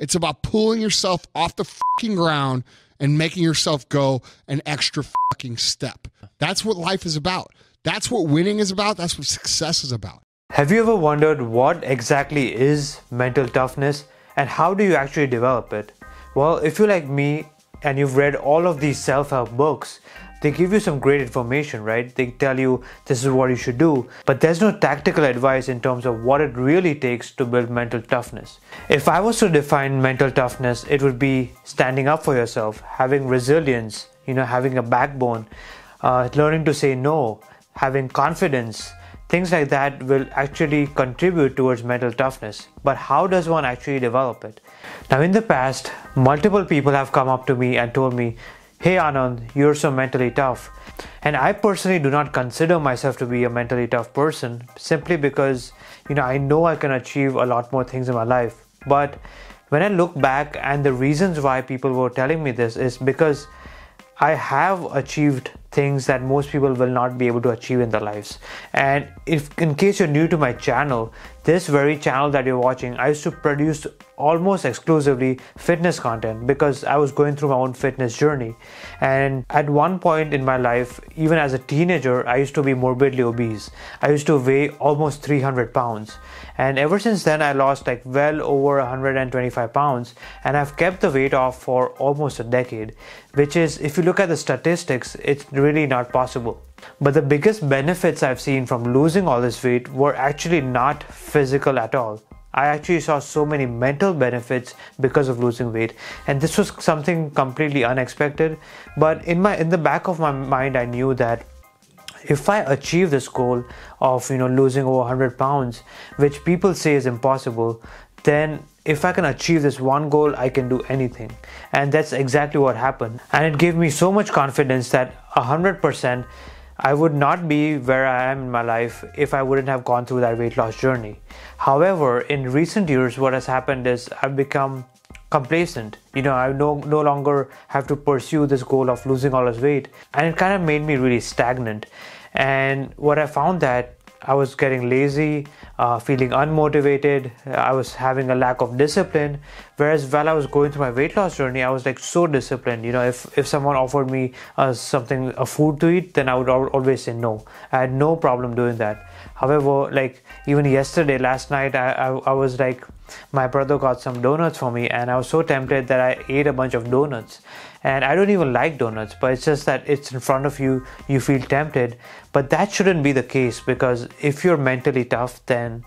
It's about pulling yourself off the fucking ground and making yourself go an extra fucking step. That's what life is about. That's what winning is about. That's what success is about. Have you ever wondered what exactly is mental toughness and how do you actually develop it? Well, if you're like me and you've read all of these self-help books, they give you some great information, right? They tell you this is what you should do, but there's no tactical advice in terms of what it really takes to build mental toughness. If I was to define mental toughness, it would be standing up for yourself, having resilience, having a backbone, learning to say no, having confidence. Things like that will actually contribute towards mental toughness. But how does one actually develop it? Now, in the past, multiple people have come up to me and told me, "Hey Anand, you're so mentally tough." And I personally do not consider myself to be a mentally tough person simply because, I know I can achieve a lot more things in my life. But when I look back and the reasons why people were telling me this is because I have achieved things that most people will not be able to achieve in their lives. And if in case you're new to my channel, this very channel that you're watching, I used to produce almost exclusively fitness content because I was going through my own fitness journey. And at one point in my life, even as a teenager, I used to be morbidly obese. I used to weigh almost 300 pounds. And ever since then, I lost well over 125 pounds. And I've kept the weight off for almost a decade, which is, if you look at the statistics, it's really not possible. But the biggest benefits I've seen from losing all this weight were actually not physical at all. I actually saw so many mental benefits because of losing weight, and this was something completely unexpected. But in the back of my mind, I knew that if I achieve this goal of losing over 100 pounds, which people say is impossible, then if I can achieve this one goal, I can do anything. And that's exactly what happened. And it gave me so much confidence that 100% I would not be where I am in my life if I wouldn't have gone through that weight loss journey. However, in recent years, what has happened is I've become complacent. I no longer have to pursue this goal of losing all this weight, and it kind of made me really stagnant. And what I found that I was getting lazy, feeling unmotivated. I was having a lack of discipline. Whereas while I was going through my weight loss journey, I was so disciplined. If someone offered me a food to eat, then I would always say no. I had no problem doing that. However, even last night, I was my brother got some donuts for me, and I was so tempted that I ate a bunch of donuts. And I don't even like donuts, but it's just that it's in front of you, you feel tempted. But that shouldn't be the case, because if you're mentally tough, then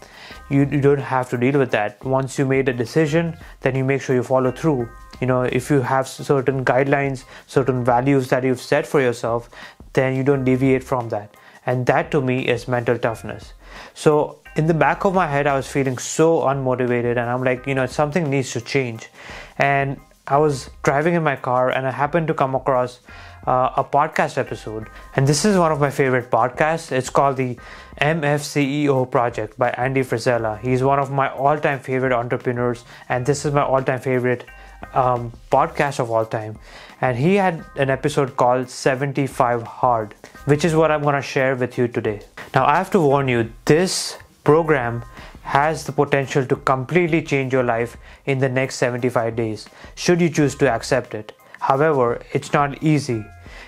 you don't have to deal with that. Once you made a decision, then you make sure you follow through. If you have certain guidelines, certain values that you've set for yourself, then you don't deviate from that. And that to me is mental toughness. So in the back of my head, I was feeling so unmotivated, and I'm something needs to change. And I was driving in my car and I happened to come across a podcast episode. And this is one of my favorite podcasts. It's called the MFCEO Project by Andy Frisella. He's one of my all-time favorite entrepreneurs, and this is my all-time favorite podcast of all time. And he had an episode called 75 Hard, which is what I'm going to share with you today. Now, I have to warn you, this program has the potential to completely change your life in the next 75 days, should you choose to accept it. However, it's not easy.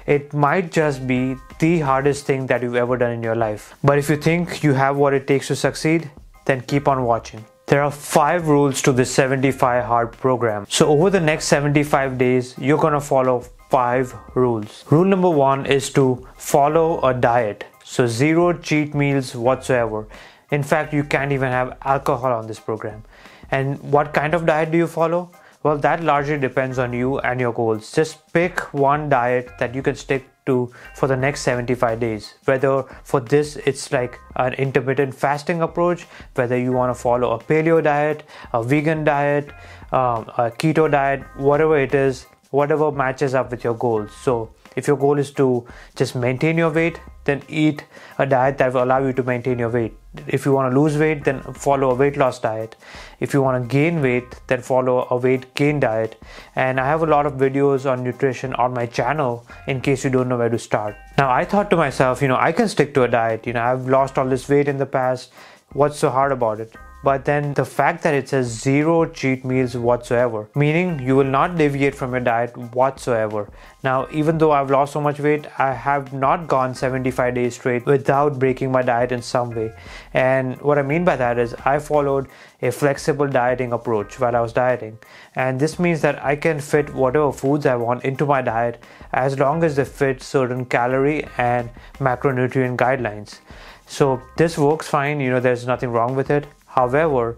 It might just be the hardest thing that you've ever done in your life. But if you think you have what it takes to succeed, then keep on watching. There are 5 rules to this 75 Hard program. So over the next 75 days, you're gonna follow 5 rules. Rule number 1 is to follow a diet. So 0 cheat meals whatsoever. In fact, you can't even have alcohol on this program. And what kind of diet do you follow? Well, that largely depends on you and your goals. Just pick one diet that you can stick to for the next 75 days. Whether for this, it's an intermittent fasting approach, whether you want to follow a paleo diet, a vegan diet, a keto diet, whatever it is, whatever matches up with your goals. So if your goal is to just maintain your weight, then eat a diet that will allow you to maintain your weight. If you want to lose weight, then follow a weight loss diet. If you want to gain weight, then follow a weight gain diet. And I have a lot of videos on nutrition on my channel in case you don't know where to start. Now, I thought to myself, I can stick to a diet. I've lost all this weight in the past. What's so hard about it? but then the fact that it says 0 cheat meals whatsoever, meaning you will not deviate from your diet whatsoever. Now, even though I've lost so much weight, I have not gone 75 days straight without breaking my diet in some way. And what I mean by that is I followed a flexible dieting approach while I was dieting. And this means that I can fit whatever foods I want into my diet as long as they fit certain calorie and macronutrient guidelines. So this works fine, there's nothing wrong with it. However,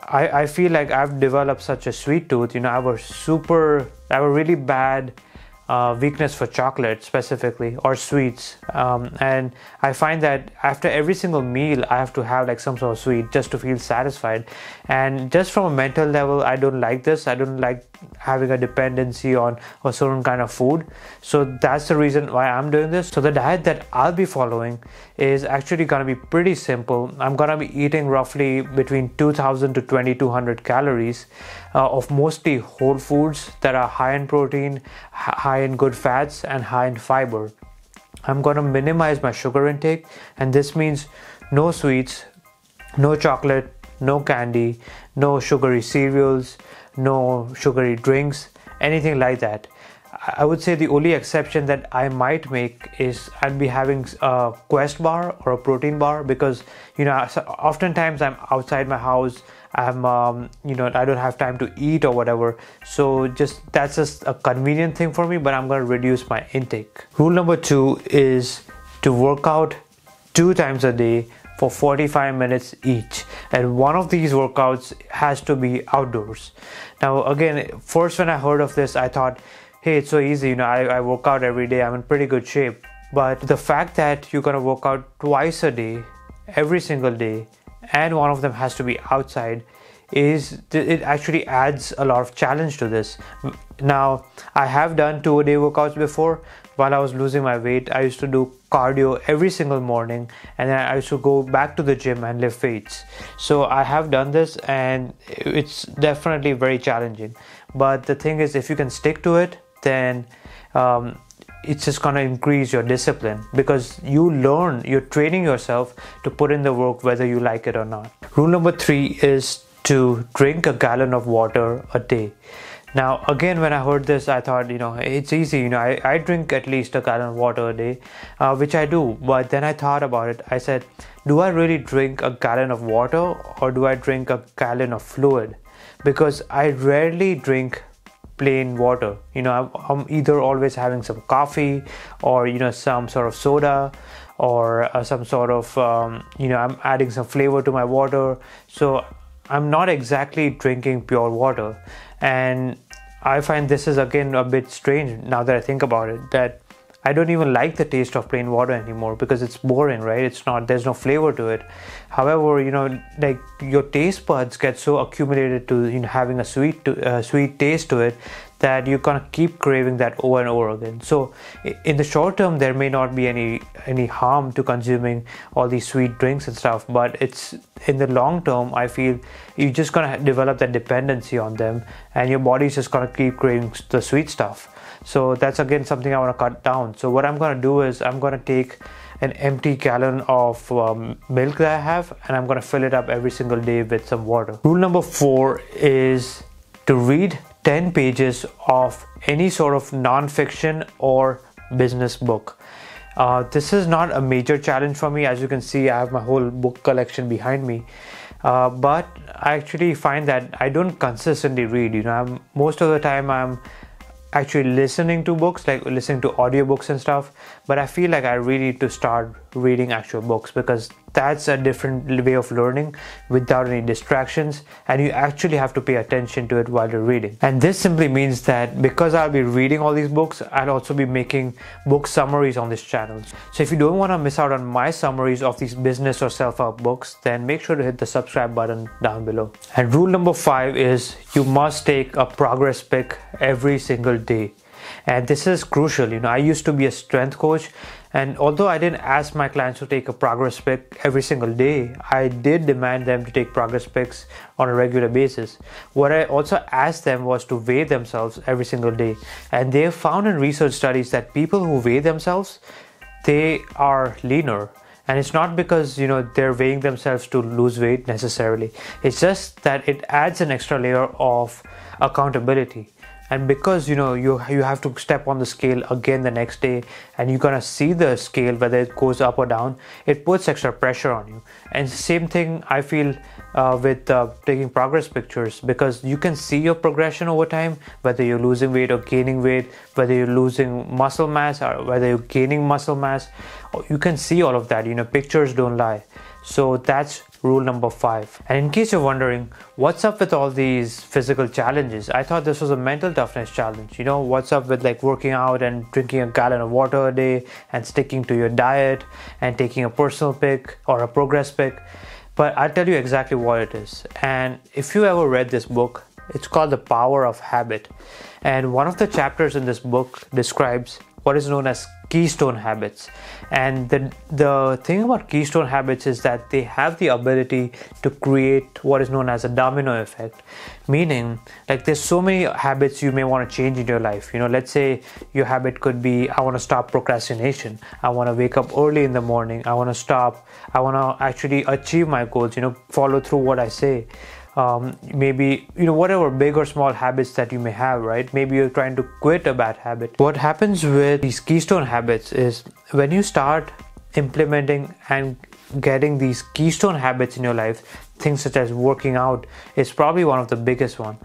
I feel like I've developed such a sweet tooth. I have a really bad weakness for chocolate specifically, or sweets, and I find that after every single meal I have to have like some sort of sweet just to feel satisfied. And just from a mental level, I don't like this. I don't like having a dependency on a certain kind of food. So that's the reason why I'm doing this. So the diet that I'll be following is actually going to be pretty simple. I'm going to be eating roughly between 2000 to 2200 calories of mostly whole foods that are high in protein, high in good fats, and high in fiber. I'm going to minimize my sugar intake, and this means no sweets, no chocolate, no candy, no sugary cereals, no sugary drinks, anything like that. I would say the only exception that I might make is I'd be having a Quest bar or a protein bar, because oftentimes I'm outside my house, I'm I don't have time to eat or whatever, so that's just a convenient thing for me, but I'm going to reduce my intake. Rule number 2 is to work out 2 times a day for 45 minutes each, and one of these workouts has to be outdoors. Now again, first when I heard of this, I thought, hey, it's so easy, I work out every day, I'm in pretty good shape. But the fact that you're gonna work out twice a day, every single day, and one of them has to be outside, it actually adds a lot of challenge to this. Now, I have done 2-a-day workouts before. While I was losing my weight, I used to do cardio every single morning, and then I used to go back to the gym and lift weights. So I have done this, and it's definitely very challenging. But the thing is, if you can stick to it, then it's just going to increase your discipline, because you're training yourself to put in the work whether you like it or not. Rule number 3 is to drink a gallon of water a day. Now again, when I heard this, I thought, it's easy, I drink at least a gallon of water a day, which I do. But then I thought about it. I said, do I really drink a gallon of water, or do I drink a gallon of fluid? Because I rarely drink plain water. I'm either always having some coffee, or some sort of soda, or some sort of I'm adding some flavor to my water. So I'm not exactly drinking pure water. And I find this is again a bit strange now that I think about it, that I don't even like the taste of plain water anymore, because it's boring, right? There's no flavor to it. However, like your taste buds get so accumulated to having a sweet taste to it, that you're gonna keep craving that over and over again. So in the short term, there may not be any harm to consuming all these sweet drinks and stuff, but it's in the long term, I feel you're just gonna develop that dependency on them, and your body's just gonna keep craving the sweet stuff. So that's again something I want to cut down. So what I'm going to do is I'm going to take an empty gallon of milk that I have, and I'm going to fill it up every single day with some water. Rule number 4 is to read 10 pages of any sort of non-fiction or business book. This is not a major challenge for me. As you can see, I have my whole book collection behind me. But I actually find that I don't consistently read. Most of the time I'm actually listening to books, like listening to audiobooks and stuff, but I feel like I really need to start reading actual books, because that's a different way of learning without any distractions, and you actually have to pay attention to it while you're reading. And this simply means that because I'll be reading all these books, I'll also be making book summaries on this channel. So if you don't want to miss out on my summaries of these business or self-help books, then make sure to hit the subscribe button down below. And rule number 5 is you must take a progress pic every single day. And this is crucial. I used to be a strength coach, and although I didn't ask my clients to take a progress pic every single day, I did demand them to take progress pics on a regular basis. What I also asked them was to weigh themselves every single day, and they have found in research studies that people who weigh themselves, they are leaner, And it's not because they're weighing themselves to lose weight necessarily. It's just that it adds an extra layer of accountability. And because you have to step on the scale again the next day, and you're gonna see the scale whether it goes up or down, it puts extra pressure on you. And same thing I feel with taking progress pictures, because you can see your progression over time, whether you're losing weight or gaining weight, whether you're losing muscle mass or whether you're gaining muscle mass. You can see all of that. Pictures don't lie. So that's rule number 5. And in case you're wondering, what's up with all these physical challenges? I thought this was a mental toughness challenge. What's up with like working out and drinking a gallon of water a day and sticking to your diet and taking a personal pic or a progress pic? But I'll tell you exactly what it is. And if you ever read this book, it's called The Power of Habit. And one of the chapters in this book describes what is known as keystone habits. And the thing about keystone habits is that they have the ability to create what is known as a domino effect. Meaning, like, there's so many habits you may want to change in your life. Let's say your habit could be, I want to stop procrastination. I want to wake up early in the morning. I want to actually achieve my goals, follow through what I say. Maybe whatever big or small habits that you may have, right? Maybe you're trying to quit a bad habit. What happens with these keystone habits is when you start implementing and getting these keystone habits in your life, things such as working out is probably one of the biggest one.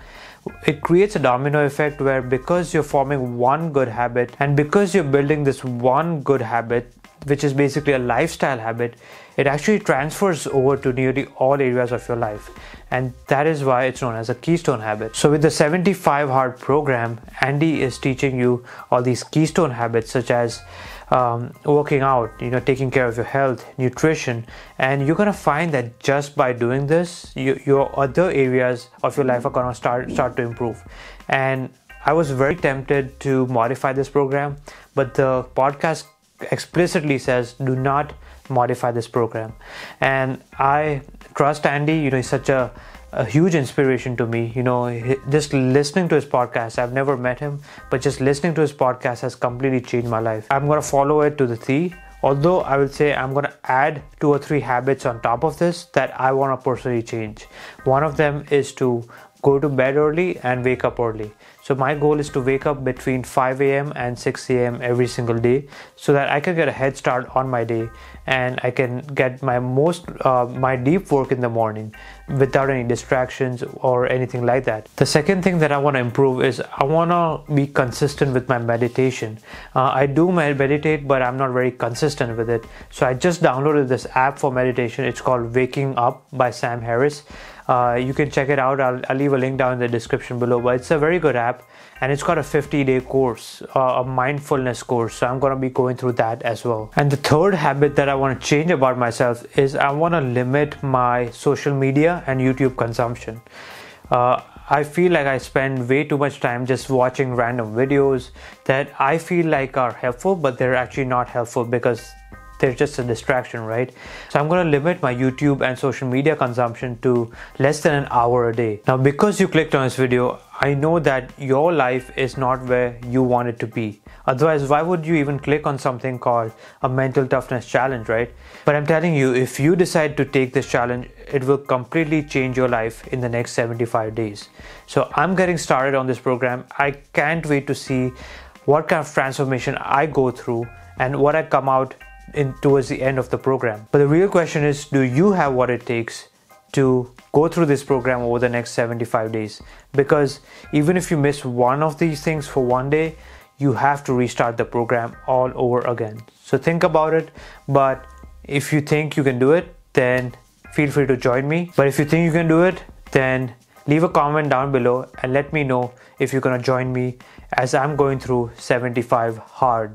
It creates a domino effect where, because you're forming one good habit and because you're building this one good habit, which is basically a lifestyle habit, it actually transfers over to nearly all areas of your life. And that is why it's known as a keystone habit. So with the 75 hard program, Andy is teaching you all these keystone habits such as working out, taking care of your health, nutrition. And you're going to find that just by doing this, your other areas of your life are going to start to improve. And I was very tempted to modify this program, but the podcast explicitly says do not modify this program. And I trust Andy. He's such a huge inspiration to me. Just listening to his podcast, I've never met him, but just listening to his podcast has completely changed my life. I'm going to follow it to the T. Although I will say I'm going to add 2 or 3 habits on top of this that I want to personally change. One of them is to go to bed early and wake up early. So my goal is to wake up between 5 a.m. and 6 a.m. every single day, so that I can get a head start on my day and I can get my deep work in the morning without any distractions or anything like that. The second thing that I want to improve is I want to be consistent with my meditation. I do meditate, but I'm not very consistent with it. So I just downloaded this app for meditation. It's called Waking Up by Sam Harris. You can check it out. I'll leave a link down in the description below, but it's a very good app, and it's got a 50-day course, a mindfulness course. So I'm going to be going through that as well. And the third habit that I want to change about myself is I want to limit my social media and YouTube consumption. I feel like I spend way too much time just watching random videos that I feel like are helpful, but they're actually not helpful because they're just a distraction, right? So I'm going to limit my YouTube and social media consumption to less than an hour a day. Now, because you clicked on this video, I know that your life is not where you want it to be. Otherwise, why would you even click on something called a mental toughness challenge, right? But I'm telling you, if you decide to take this challenge, it will completely change your life in the next 75 days. So I'm getting started on this program. I can't wait to see what kind of transformation I go through and what I come out towards the end of the program. But the real question is, do you have what it takes to go through this program over the next 75 days? Because even if you miss one of these things for one day, you have to restart the program all over again. So think about it. But if you think you can do it, then feel free to join me. But if you think you can do it, then leave a comment down below and let me know if you're going to join me as I'm going through 75 hard.